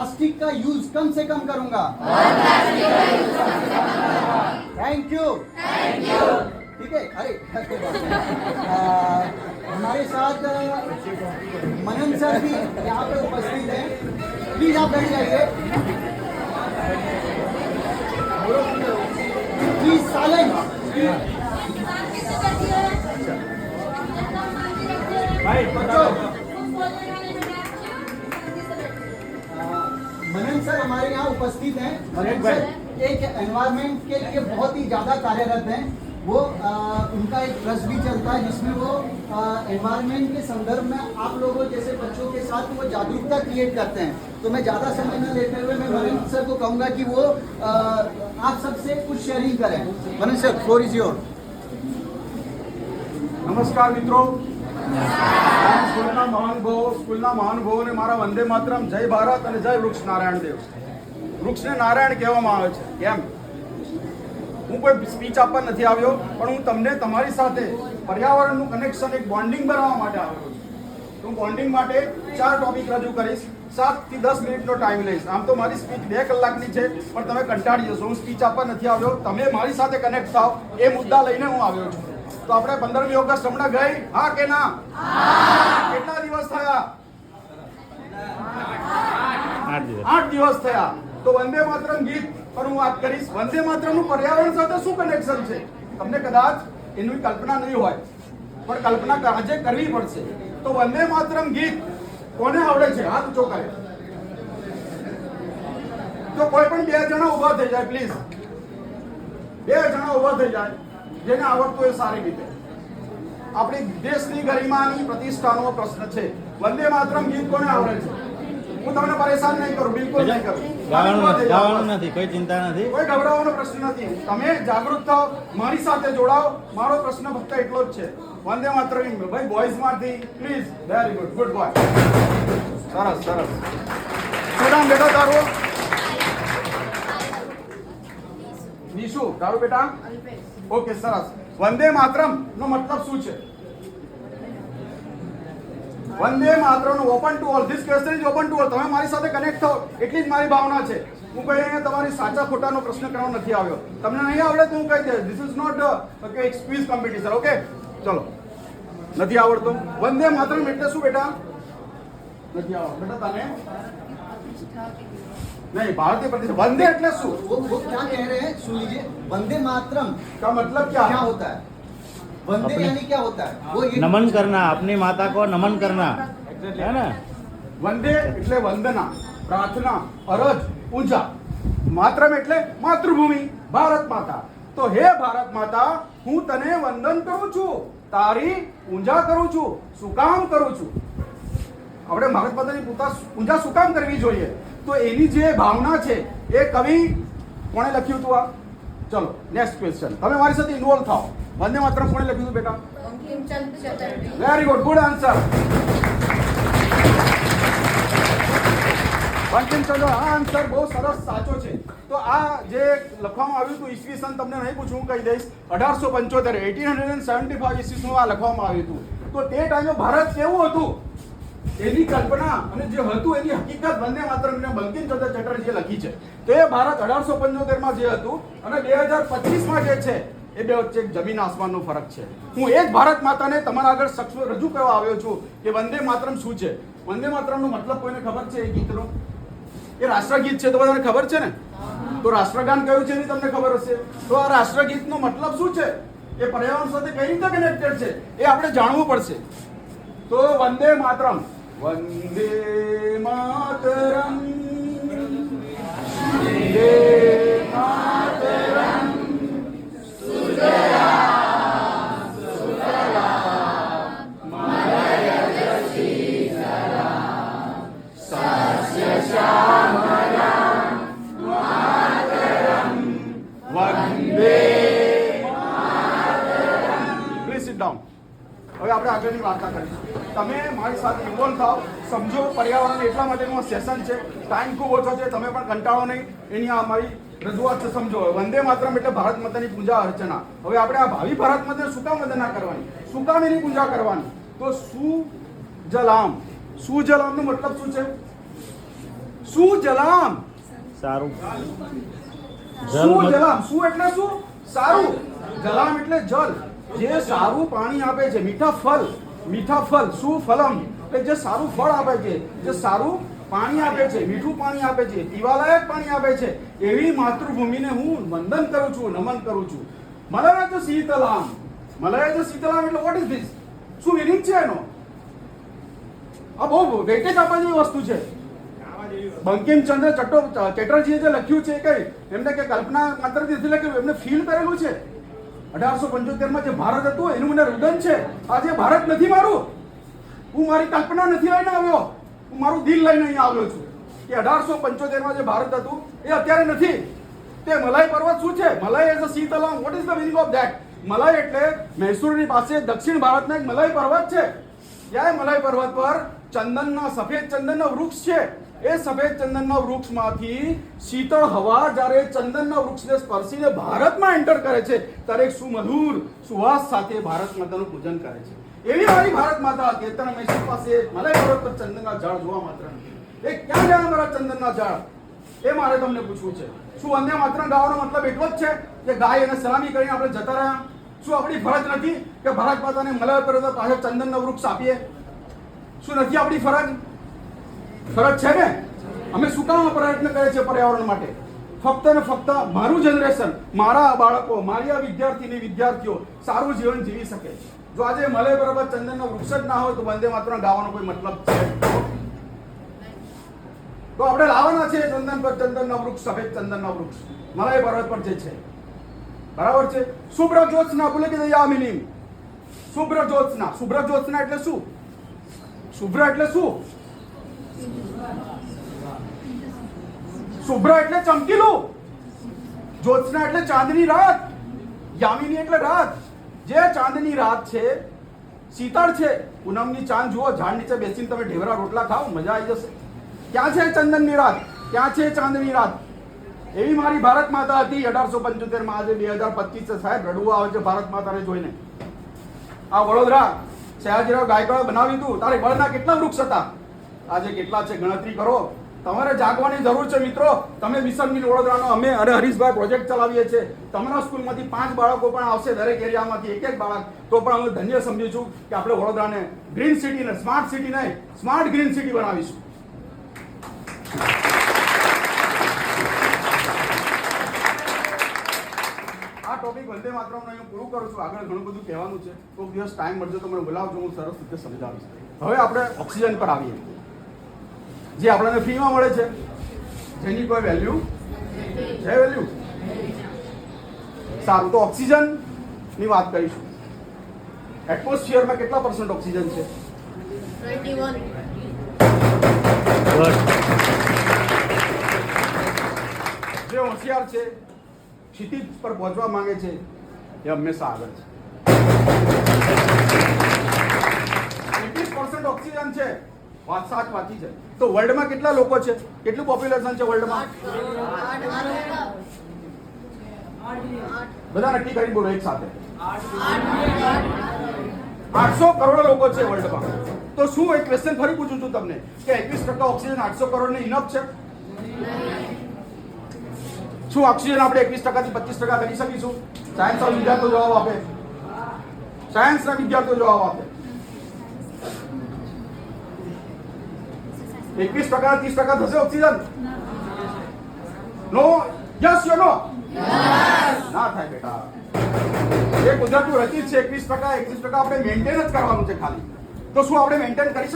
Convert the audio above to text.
Plastic का use कम से कम करूंगा। Thank you. ठीक है। अरे हमारे साथ मनन सर भी यहाँ पे उपस्थित हैं। प्लीज आप बैठ जाइए। Please silent. भाई मनन सर हमारे यहाँ उपस्थित हैं। मनन सर एक एनवायरनमेंट के लिए बहुत ही ज्यादा कार्यरत हैं। वो उनका एक ट्रस्ट भी चलता है जिसमें वो एनवायरनमेंट के संदर्भ में आप लोगों जैसे बच्चों के साथ वो जागरूकता क्रिएट करते हैं। तो मैं ज़्यादा समय न लेते हुए मैं मनन सर को कहूँगा कि वो आप सबसे कुछ शेयरिंग करें। मनन सर, फ्लोर इज योर। નમસ્કાર મિત્રો, સ્કૂલના મહાનુભાવોને મારા વંદે માતરમ, જય ભારત અને જય વૃક્ષ નારાયણ દેવ. વૃક્ષને નારાયણ કહેવામાં આવે છે. કેમ? હું કોઈ સ્પીચ આપવા નથી આવ્યો, પણ હું તમને તમારી સાથે પર્યાવરણનું કનેક્શન, એક બોન્ડિંગ બનાવવા માટે આવ્યો છું. હું બોન્ડિંગ માટે 4 ટોપિક રજૂ કરીશ. 7 થી 10 મિનિટનો ટાઈમ લઈશ. આમ તો મારી સ્પીચ 2 કલાકની છે, પણ તમે કંટાળી જશો. હું સ્પીચ આપવા નથી આવ્યો, તમે મારી સાથે કનેક્ટ થાઓ એ મુદ્દા લઈને હું આવ્યો છું. તો આપણે 15મી ઓગસ્ટ હમણાં ગઈ, હા કે ના? કેટલા દિવસ થયા? 8 દિવસ થયા. તો વંદે માતરમ ગીત પર હું વાત કરીશ. વંદે માતરમનું પર્યાવરણ સાથે શું કનેક્શન છે? તમને કદાચ એની કલ્પના નહીં હોય, પણ કલ્પના આજે કરવી પડશે. તો વંદે માતરમ ગીત કોને આવડે છે? હાથ ઊંચો કરે. તો કોઈ પણ 2 જણા ઊભા થઈ જાય પ્લીઝ. 2 જણા ઊભા થઈ જાય જેને આવડતું હોય સારી રીતે. આપણી દેશની ગરિમાની પ્રતિષ્ઠાનો પ્રશ્ન છે. વંદે માતરમ ગીત કોને આવડે છે? હું તમને પરેશાન નહીં કરું, બિલકુલ નહીં કરું. ગાવાનું નથી, કોઈ ચિંતા નથી, કોઈ ગભરાવાનો પ્રશ્ન નથી. તમે જાગૃત થાઓ, મારી સાથે જોડાઓ. મારો પ્રશ્ન ફક્ત એટલો જ છે. વંદે માતરમ ભાઈ બોયઝમાંથી please. Very good, good boy. સરસ સરસ. શું નામ બેટા તારું? નિશુ. તારું બેટા? ઓકે, સરસ. વંદે માતરમ નો મતલબ શું છે? Vande Mataram open to all. This question is open to all. તમે મારી સાથે કનેક્ટ થાઓ એટલી જ મારી ભાવના છે. હું કોઈ અહીંયા તમારી સાચા ખોટાનો પ્રશ્ન કરવા નથી આવ્યો. તમને નહીં આવડે તો હું કહી દઈશ. ધીસ ઇઝ નોટ એક ક્વિઝ કોમ્પિટિશન. ઓકે, ચલો. નથી આવડતું? વંદે માતરમ એટલે શું બેટા? નથી આવડતું બેટા તને? नहीं, भारतीय प्रतिष्ठा. वंदे એટલે શું? वो क्या कह रहे हैं सुन लीजिए। वंदे मातरम का मतलब क्या होता है? वंदे यानी क्या होता है? वो नमन करना, अपनी माता को नमन करना, है ना? વંદે એટલે વંદના, પ્રાર્થના, અરજ, પૂજા. માતરમ એટલે માતૃભૂમિ, ભારત માતા. તો હે ભારત માતા, હું તને વંદન કરું છું, તારી પૂજા કરું છું. શું કામ કરું છું? આપણે ભારત માતાની પૂજા શું કામ કરવી જોઈએ? તો એની જે ભાવના છે એ કવિ કોણે લખ્યું હતું? આ ચલો નેક્સ્ટ ક્વેશ્ચન. તમે મારી સાથે ઇન્વોલ્વ થાઓ. વંદે માતરમ કોણે લખ્યું હતું બેટા? Bankimchandra Chatterjee. Very good, good answer. Bankimchandra, આ આન્સર બહુ સરસ સાચો છે. તો આ જે લખવામાં આવ્યું હતું ઈસવીસન, તમને નહીં પૂછું, હું કહી દઈશ. 1875 1875 ઈસવીસનમાં આ લખવામાં આવ્યું હતું. તો તે ટાઈમે ભારત કેવું હતું એની કલ્પના અને જે હતું એની હકીકત વંદે માતરમને બંકિમચંદ્ર ચટર્જીએ લખી છે. તો એ ભારત 1875 માં જે હતું અને 2025 માં જે છે એ બે વચ્ચે જમીન આસમાનનો ફરક છે. હું એ જ ભારત માતાને તમારા આગળ રજૂ કરવા આવ્યો છું કે વંદે માતરમ શું છે. વંદે માતરમનો મતલબ કોઈને ખબર છે? એ ગીતનો એ રાષ્ટ્રગીત છે, તો બધાને ખબર છે ને? તો રાષ્ટ્રગાન કયું છે એની તમને ખબર હશે. તો આ રાષ્ટ્રગીતનો મતલબ શું છે? એ પર્યાવરણ સાથે કઈ રીતે કનેક્ટેડ છે એ આપણે જાણવું પડશે. તો વંદે માતરમ, વંદે માતરમ, વંદે માતરમ, સુજલામ સુફલામ મલયજ શીતલામ સસ્ય શ્યામલામ માતરમ વંદે માતરમ. Please sit down. હવે આપણે આગળની વાર્તા કરીશું. તમે મારી સાથે ઇન્વોલ્વ થાઓ, સમજો. પર્યાવરણ એટલા માટેનું સેશન છે, ટાઈમ ખૂબ ઓછો છે, તમે પણ કંટાળો નહીં. એની આ અમારી રજૂઆત છે, સમજો. વંદે માતરમ એટલે ભારત માતાની પૂજા અર્ચના. હવે આપણે આ ભાવિ ભારત માતાને શું કામ વંદના કરવાની? શું કામ એની પૂજા કરવાની? તો સુજલામ. સુજલામનો મતલબ શું છે? સુજલામ. સારું સુજલામ, સુ એટલે શું? સારું. જલામ એટલે જલ. જે સારું પાણી આપે છે, મીઠા ફળ, સુફલમ એટલે જે સારું ફળ આપે છે, જે સારું પાણી આપે છે, મીઠું પાણી આપે છે, પીવાલાયક પાણી આપે છે, એવી માતૃભૂમિને હું વંદન કરું છું, નમન કરું છું. મલયજ શીતલામ. મલયજ શીતલામ એટલે વોટ ઇઝ ધીસ? શું મિનિંગ છે એનો? આ બહુ વેટેજ આપવા જેવી વસ્તુ છે. બંકિમચંદ્ર ચેટર્જીએ જે લખ્યું છે કઈ એમને કે કલ્પના માત્રથી નથી લખ્યું, એમને ફીલ કરેલું છે. 1875 માં જે ભારત હતું એનું મને રુદન છે. આજે ભારત નથી મારું. હું મારી કલ્પના નથી લઈને આવ્યો, હું મારું દિલ લઈને અહીં આવ્યો છું. કે 1875 માં જે ભારત હતું એ અત્યારે નથી. તે મલાઈ પર્વત શું છે? મલાઈ એઝ અ શીતલામ. What is the meaning of that? મલાઈ એટલે મૈસૂરની પાસે દક્ષિણ ભારતના એક મલાઈ પર્વત છે. ત્યાં મલાઈ પર્વત પર ચંદનના સફેદ ચંદનના વૃક્ષ છે. એ સફેદ ચંદનના વૃક્ષમાંથી શીતળ હવા જ્યારે ચંદનના વૃક્ષને સ્પર્શીને ભારતમાં એન્ટર કરે છે ત્યારે એક સુમધુર સુવાસ સાથે ભારત માતાનું પૂજન કરે છે. એવી મારી ભારત માતા હતી. અત્યારે મૈસૂર પાસે મલાઈ પર્વત પર ચંદનના ઝાડ જોવા માત્ર નથી. એ ક્યાં ગયા મારા ચંદનના ઝાડ? એ મારે તમને પૂછવું છે. શું વંદે માતરમ ગાવાનો મતલબ એટલો જ છે કે ગાય અને સલામી કરીને આપણે જતા રહ્યા? શું આપણી ફરજ નથી કે ભારત માતાને મલાઈ પર્વત પાસે ચંદનના વૃક્ષ આપીએ? શું નથી આપણી ફરજ? ફરજ છે ને. અમે શું કામ પ્રયત્ન કરે છે પર્યાવરણ માટે? ફક્ત ને ફક્ત મારું જનરેશન, મારા બાળકો, મારી આ વિદ્યાર્થીઓ સારું જીવન જીવી શકે. જો આજે મલાઈ પર્વત ચંદનના વૃક્ષ જ ના હોય તો વંદે માતરમ ગાવાનો કોઈ મતલબ છે? તો આપણે લાવવાના છે ચંદનના વૃક્ષ, સફેદ ચંદનના વૃક્ષ મલાઈ પર્વત પર જે છે. બરાબર છે. શુભ્ર જ્યોત્સના બોલે કે યામિની. શુભ્ર જ્યોત્સના. શુભ્ર જ્યોત્સના એટલે શું? શુભ્ર એટલે શું? શુભ્ર એટલે ચમકીલું. જ્યોત્સના એટલે ચાંદની રાત. યામિની એટલે રાત. જે ચાંદની રાત છે, શીતળ છે. પૂનમની ચાંદ જુઓ, ઝાડ નીચે બેસીને તમે ઢેવરા રોટલા ખાઓ, મજા આવી જશે. ક્યાં છે ચંદનની રાત? ક્યાં છે ચાંદની રાત? એવી મારી ભારત માતા હતી 1875 માં. આજે 2025 છે સાહેબ, રડવું આવે છે ભારત માતાને જોઈને. આ વડોદરા સયાજીરાવ ગાયકવાડે બનાવ્યું હતું. તારે બળના કેટલા વૃક્ષ હતા? આજે કેટલા છે ગણતરી કરો. તમારે જાગવાની જરૂર છે મિત્રો. તમે મિશન મિલ વડોદરાનો અમે અને હરીશભાઈ પ્રોજેક્ટ ચલાવીએ છીએ. તમારા સ્કૂલમાંથી 5 બાળકો પણ આવશે, દરેક એરિયામાંથી એક બાળક. તો પણ અમે ધન્ય સમજીશું કે આપણે વડોદરાને ગ્રીન સિટી ને સ્માર્ટ સિટી નહીં, સ્માર્ટ ગ્રીન સિટી બનાવીશું. આ ટોપિક વંદે માતરમનો હું પૂરું કરું છું. આગળ ઘણું બધું કહેવાનું છે. કોઈક દિવસ ટાઈમ મળશે તો મને બોલાવજો, હું સરસ રીતે સમજાવીશ. હવે આપણે ઓક્સિજન પર આવીએ, જે આપણને ફ્રીમાં મળે છે, જેની કોઈ વેલ્યુ છે? વેલ્યુ. સારું, તો ઓક્સિજન ની વાત કરીશું. એટમોસ્ફિયરમાં કેટલા % ઓક્સિજન છે? 21. ગુડ. જે હોશિયાર છે, ક્ષિતિજ પર પહોંચવા માંગે છે, એ હંમેશા આગળ છે. 21% ઓક્સિજન છે. વાત સાચી છે. તો વર્લ્ડમાં કેટલા લોકો છે? કેટલું પોપ્યુલેશન છે વર્લ્ડમાં? 8. બધા નક્કી કરી બોલો એક સાથે. 800 કરોડ લોકો છે વર્લ્ડમાં. તો શું એક ક્વેશ્ચન ફરી પૂછું છું તમને કે 21% ઓક્સિજન 800 કરોડને ઇનફ છે? શું ઓક્સિજન આપણે 21% થી 25% કરી શકીશું? સાયન્સના વિદ્યાર્થીઓ જવાબ આપે. સાયન્સના વિદ્યાર્થીઓ જવાબ આપે. 21% 30% થશે ઓક્સિજન? નો? યસ યો નો? ના થાય બેટા. એ કુદરતનું રચિત છે. 21% 21% આપણે મેન્ટેન જ કરવાનું છે ખાલી. તો શું આપણે મેન્ટેન કરી